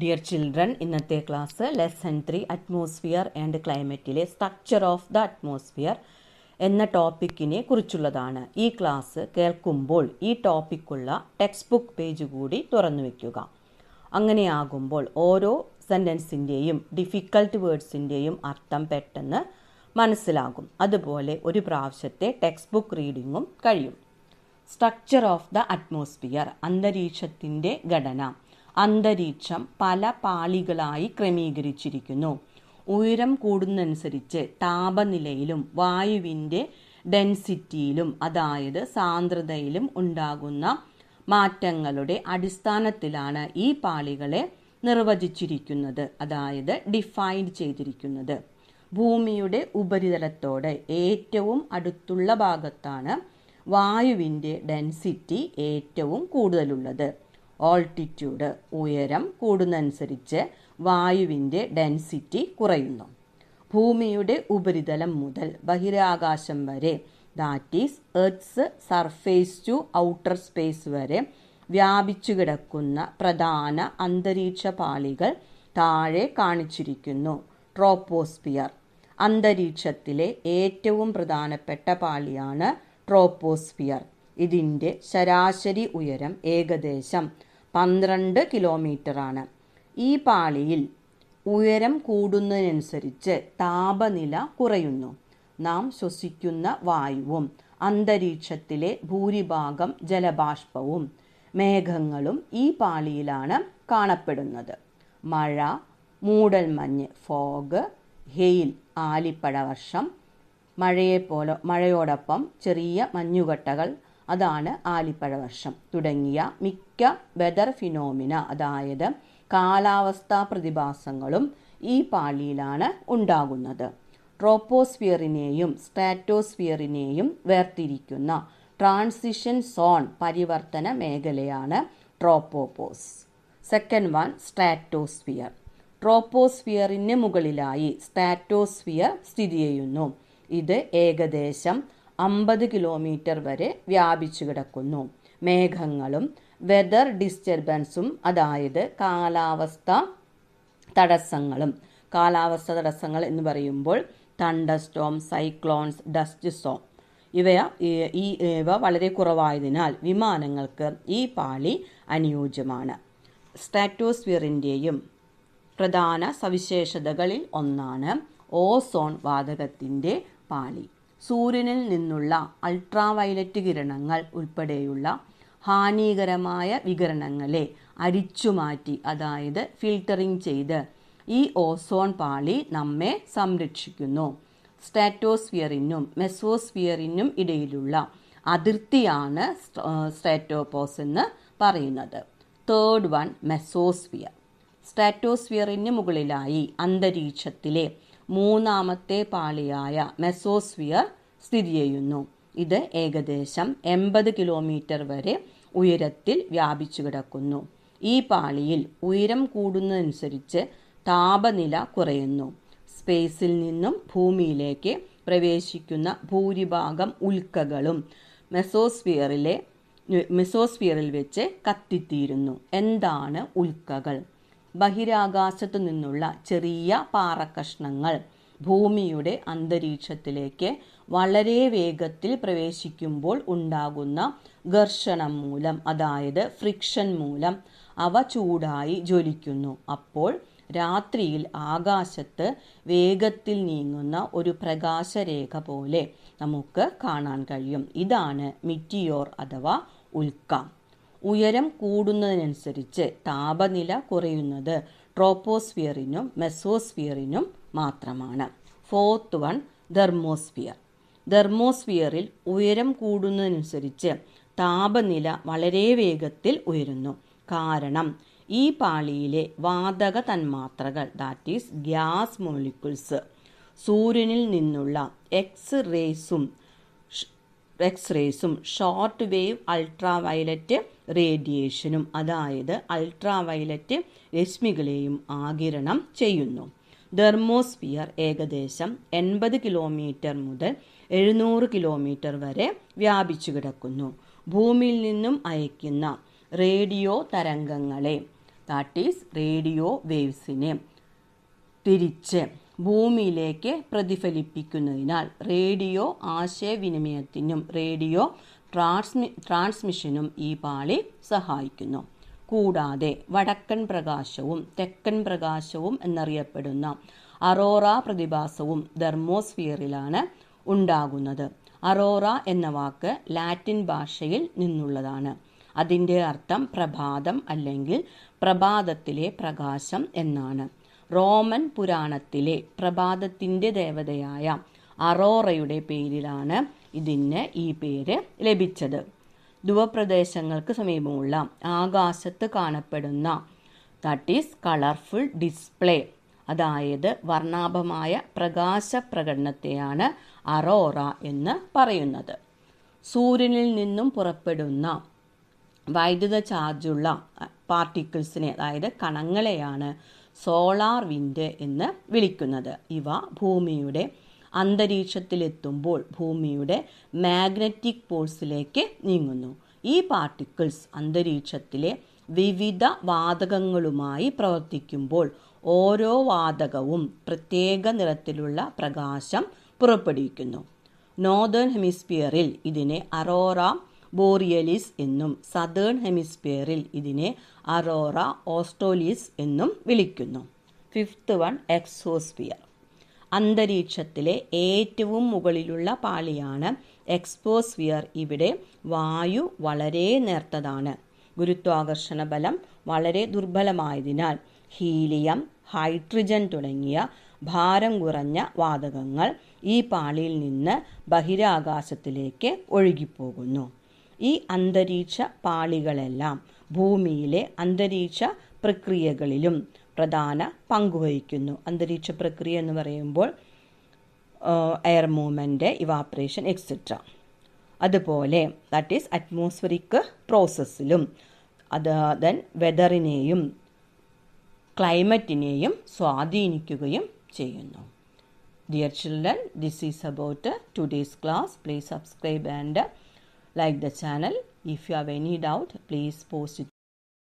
Dear children, ഇന്നത്തെ class lesson 3 atmosphere and ക്ലൈമറ്റിലെ structure of the atmosphere എന്ന ടോപ്പിക്കിനെ കുറിച്ചുള്ളതാണ്. ഈ ക്ലാസ് കേൾക്കുമ്പോൾ ഈ ടോപ്പിക്കുള്ള ടെക്സ്റ്റ് ബുക്ക് പേജ് കൂടി തുറന്നു വയ്ക്കുക. അങ്ങനെയാകുമ്പോൾ ഓരോ സെൻറ്റൻസിൻ്റെയും ഡിഫിക്കൽട്ട് വേർഡ്സിൻ്റെയും അർത്ഥം പെട്ടെന്ന് മനസ്സിലാകും. അതുപോലെ ഒരു പ്രാവശ്യത്തെ ടെക്സ്റ്റ് ബുക്ക് റീഡിങ്ങും കഴിയും. സ്ട്രക്ചർ ഓഫ് ദ അറ്റ്മോസ്ഫിയർ, അന്തരീക്ഷത്തിൻ്റെ ഘടന. അന്തരീക്ഷം പല പാളികളായി ക്രമീകരിച്ചിരിക്കുന്നു. ഉയരം കൂടുന്നതനുസരിച്ച് താപനിലയിലും വായുവിൻ്റെ ഡെൻസിറ്റിയിലും അതായത് സാന്ദ്രതയിലും ഉണ്ടാകുന്ന മാറ്റങ്ങളുടെ അടിസ്ഥാനത്തിലാണ് ഈ പാളികളെ നിർവചിച്ചിരിക്കുന്നത്, അതായത് ഡിഫൈൻ ചെയ്തിരിക്കുന്നത്. ഭൂമിയുടെ ഉപരിതലത്തോട് ഏറ്റവും അടുത്തുള്ള ഭാഗത്താണ് വായുവിൻ്റെ ഡെൻസിറ്റി ഏറ്റവും കൂടുതലുള്ളത്. ഓൾട്ടിറ്റ്യൂഡ്, ഉയരം കൂടുന്നതനുസരിച്ച് വായുവിൻ്റെ ഡെൻസിറ്റി കുറയുന്നു. ഭൂമിയുടെ ഉപരിതലം മുതൽ ബഹിരാകാശം വരെ, that is earth's surface to outer space വരെ വ്യാപിച്ചു കിടക്കുന്ന പ്രധാന അന്തരീക്ഷ പാളികൾ താഴെ കാണിച്ചിരിക്കുന്നു. ട്രോപ്പോസ്ഫിയർ, അന്തരീക്ഷത്തിലെ ഏറ്റവും പ്രധാനപ്പെട്ട പാളിയാണ് ട്രോപ്പോസ്ഫിയർ. ഇതിൻ്റെ ശരാശരി ഉയരം ഏകദേശം 12 കിലോമീറ്ററാണ്. ഈ പാളിയിൽ ഉയരം കൂടുന്നതിനനുസരിച്ച് താപനില കുറയുന്നു. നാം ശ്വസിക്കുന്ന വായുവും അന്തരീക്ഷത്തിലെ ഭൂരിഭാഗം ജലബാഷ്പവും മേഘങ്ങളും ഈ പാളിയിലാണ് കാണപ്പെടുന്നത്. മഴ, മൂടൽമഞ്ഞ്, ഫോഗ്, ഹെയിൽ, ആലിപ്പഴവർഷം, മഴയോടൊപ്പം ചെറിയ മഞ്ഞുകട്ടകൾ, അതാണ് ആലിപ്പഴവർഷം തുടങ്ങിയ മിക്ക വെതർ ഫിനോമിന, അതായത് കാലാവസ്ഥാ പ്രതിഭാസങ്ങളും ഈ പാളിയിലാണ് ഉണ്ടാകുന്നത്. ട്രോപ്പോസ്ഫിയറിനെയും സ്ട്രാറ്റോസ്ഫിയറിനെയും വേർതിരിക്കുന്ന ട്രാൻസിഷൻ സോൺ പരിവർത്തന മേഖലയാണ് ട്രോപ്പോപോസ്. Second one, stratosphere. ട്രോപ്പോസ്ഫിയറിന് മുകളിലായി സ്ട്രാറ്റോസ്ഫിയർ സ്ഥിതി ചെയ്യുന്നു. ഇത് ഏകദേശം 50 കിലോമീറ്റർ വരെ വ്യാപിച്ചു കിടക്കുന്നു. മേഘങ്ങളും വെതർ ഡിസ്റ്റർബൻസും, അതായത് കാലാവസ്ഥ തടസ്സങ്ങൾ എന്ന് പറയുമ്പോൾ തണ്ടർസ്റ്റോം, സൈക്ലോൺസ്, ഡസ്റ്റ് സ്റ്റോം ഇവ വളരെ കുറവായതിനാൽ വിമാനങ്ങൾക്ക് ഈ പാളി അനുയോജ്യമാണ്. സ്ട്രാറ്റോസ്ഫിയറിൻ്റെയും പ്രധാന സവിശേഷതകളിൽ ഒന്നാണ് ഓസോൺ വാതകത്തിൻ്റെ പാളി. സൂര്യനിൽ നിന്നുള്ള അൾട്രാവയലറ്റ് കിരണങ്ങൾ ഉൾപ്പെടെയുള്ള ഹാനികരമായ വികിരണങ്ങളെ അരിച്ചുമാറ്റി, അതായത് ഫിൽട്ടറിംഗ് ചെയ്ത് ഈ ഓസോൺ പാളി നമ്മെ സംരക്ഷിക്കുന്നു. സ്ട്രാറ്റോസ്ഫിയറിനും മെസോസ്ഫിയറിനും ഇടയിലുള്ള അതിർത്തിയാണ് സ്ട്രാറ്റോപോസ് എന്ന് പറയുന്നത്. Third one, mesosphere. സ്ട്രാറ്റോസ്ഫിയറിന് മുകളിലായി അന്തരീക്ഷത്തിലെ മൂന്നാമത്തെ പാളിയായ മെസോസ്ഫിയർ സ്ഥിതി ചെയ്യുന്നു. ഇത് ഏകദേശം 80 കിലോമീറ്റർ വരെ ഉയരത്തിൽ വ്യാപിച്ചു കിടക്കുന്നു. ഈ പാളിയിൽ ഉയരം കൂടുന്നതനുസരിച്ച് താപനില കുറയുന്നു. സ്പേസിൽ നിന്നും ഭൂമിയിലേക്ക് പ്രവേശിക്കുന്ന ഭൂരിഭാഗം ഉൽക്കകളും മെസോസ്ഫിയറിൽ വെച്ച് കത്തിത്തീരുന്നു. എന്താണ് ഉൽക്കകൾ? ബഹിരാകാശത്തു നിന്നുള്ള ചെറിയ പാറക്കഷ്ണങ്ങൾ ഭൂമിയുടെ അന്തരീക്ഷത്തിലേക്ക് വളരെ വേഗത്തിൽ പ്രവേശിക്കുമ്പോൾ ഉണ്ടാകുന്ന ഘർഷണം മൂലം, അതായത് ഫ്രിക്ഷൻ മൂലം അവ ചൂടായി ജ്വലിക്കുന്നു. അപ്പോൾ രാത്രിയിൽ ആകാശത്ത് വേഗത്തിൽ നീങ്ങുന്ന ഒരു പ്രകാശരേഖ പോലെ നമുക്ക് കാണാൻ കഴിയും. ഇതാണ് മിറ്റിയോർ അഥവാ ഉൽക്ക. ഉയരം കൂടുന്നതിനനുസരിച്ച് താപനില കുറയുന്നത് ട്രോപ്പോസ്ഫിയറിനും മെസോസ്ഫിയറിനും മാത്രമാണ്. Fourth one, thermosphere. തെർമോസ്ഫിയറിൽ ഉയരം കൂടുന്നതിനനുസരിച്ച് താപനില വളരെ വേഗത്തിൽ ഉയരുന്നു. കാരണം ഈ പാളിയിലെ വാതക തന്മാത്രകൾ, ദാറ്റ് ഈസ് ഗ്യാസ് മോളിക്യൂൾസ്, സൂര്യനിൽ നിന്നുള്ള എക്സ് റേസും ഷോർട്ട് വേവ് അൾട്രാവയലറ്റ് റേഡിയേഷനും, അതായത് അൾട്രാവയലറ്റ് രശ്മികളെയും ആഗിരണം ചെയ്യുന്നു. തെർമോസ്ഫിയർ ഏകദേശം 80 കിലോമീറ്റർ മുതൽ 700 കിലോമീറ്റർ വരെ വ്യാപിച്ചു കിടക്കുന്നു. ഭൂമിയിൽ നിന്നും അയക്കുന്ന radio തരംഗങ്ങളെ that is radio waves തിരിച്ച് ഭൂമിയിലേക്ക് പ്രതിഫലിപ്പിക്കുന്നതിനാൽ റേഡിയോ ആശയവിനിമയത്തിനും റേഡിയോ ട്രാൻസ്മിഷനും ഈ പാളി സഹായിക്കുന്നു. കൂടാതെ വടക്കൻ പ്രകാശവും തെക്കൻ പ്രകാശവും എന്നറിയപ്പെടുന്ന അറോറ പ്രതിഭാസവും തെർമോസ്ഫിയറിലാണ് ഉണ്ടാകുന്നത്. അറോറ എന്ന വാക്ക് ലാറ്റിൻ ഭാഷയിൽ നിന്നുള്ളതാണ്. അതിൻ്റെ അർത്ഥം പ്രഭാതം അല്ലെങ്കിൽ പ്രഭാതത്തിലെ പ്രകാശം എന്നാണ്. റോമൻ പുരാണത്തിലെ പ്രഭാതത്തിൻ്റെ ദേവതയായ അറോറയുടെ പേരിലാണ് ഇതിന് ഈ പേര് ലഭിച്ചത്. ധ്രുവപ്രദേശങ്ങൾക്ക് സമീപമുള്ള ആകാശത്ത് കാണപ്പെടുന്ന ദാറ്റ് ഈസ് കളർഫുൾ ഡിസ്പ്ലേ, അതായത് വർണ്ണാഭമായ പ്രകാശ പ്രകടനത്തെയാണ് അറോറ എന്ന് പറയുന്നത്. സൂര്യനിൽ നിന്നും പുറപ്പെടുന്ന വൈദ്യുത ചാർജുള്ള പാർട്ടിക്കിൾസിനെ, അതായത് കണങ്ങളെയാണ് സോളാർ വിൻഡ് എന്ന് വിളിക്കുന്നത്. ഇവ ഭൂമിയുടെ അന്തരീക്ഷത്തിലെത്തുമ്പോൾ ഭൂമിയുടെ മാഗ്നറ്റിക് പോൾസിലേക്ക് നീങ്ങുന്നു. ഈ പാർട്ടിക്കിൾസ് അന്തരീക്ഷത്തിലെ വിവിധ വാതകങ്ങളുമായി പ്രവർത്തിക്കുമ്പോൾ ഓരോ വാതകവും പ്രത്യേക നിറത്തിലുള്ള പ്രകാശം പുറപ്പെടുവിക്കുന്നു. നോർത്തേൺ ഹെമിസ്ഫിയറിൽ ഇതിനെ അറോറ ബോറിയലിസ് എന്നും സദേൺ ഹെമിസ്ഫിയറിൽ ഇതിനെ അറോറ ഓസ്ട്രേലിയസ് എന്നും വിളിക്കുന്നു. 5th one, exosphere. അന്തരീക്ഷത്തിലെ ഏറ്റവും മുകളിലുള്ള പാളിയാണ് എക്സോസ്ഫിയർ. ഇവിടെ വായു വളരെ നേർത്തതാണ്. ഗുരുത്വാകർഷണ ബലം വളരെ ദുർബലമായതിനാൽ ഹീലിയം, ഹൈഡ്രജൻ തുടങ്ങിയ ഭാരം കുറഞ്ഞ വാതകങ്ങൾ ഈ പാളിയിൽ നിന്ന് ബഹിരാകാശത്തിലേക്ക് ഒഴുകിപ്പോകുന്നു. ഈ അന്തരീക്ഷ പാളികളെല്ലാം ഭൂമിയിലെ അന്തരീക്ഷ പ്രക്രിയകളിലും പ്രധാന പങ്കുവഹിക്കുന്നു. അന്തരീക്ഷ പ്രക്രിയ എന്ന് പറയുമ്പോൾ എയർ മൂവ്മെൻറ്റ്, ഇവാപ്പറേഷൻ എക്സെട്ര. അതുപോലെ ദാറ്റ് ഈസ് അറ്റ്മോസ്ഫറിക് പ്രോസസ്സിലും ദെൻ വെതറിനെയും ക്ലൈമറ്റിനെയും സ്വാധീനിക്കുകയും ചെയ്യുന്നു. Dear children, this is about today's class. Please subscribe and like the channel. If you have any doubt, please post it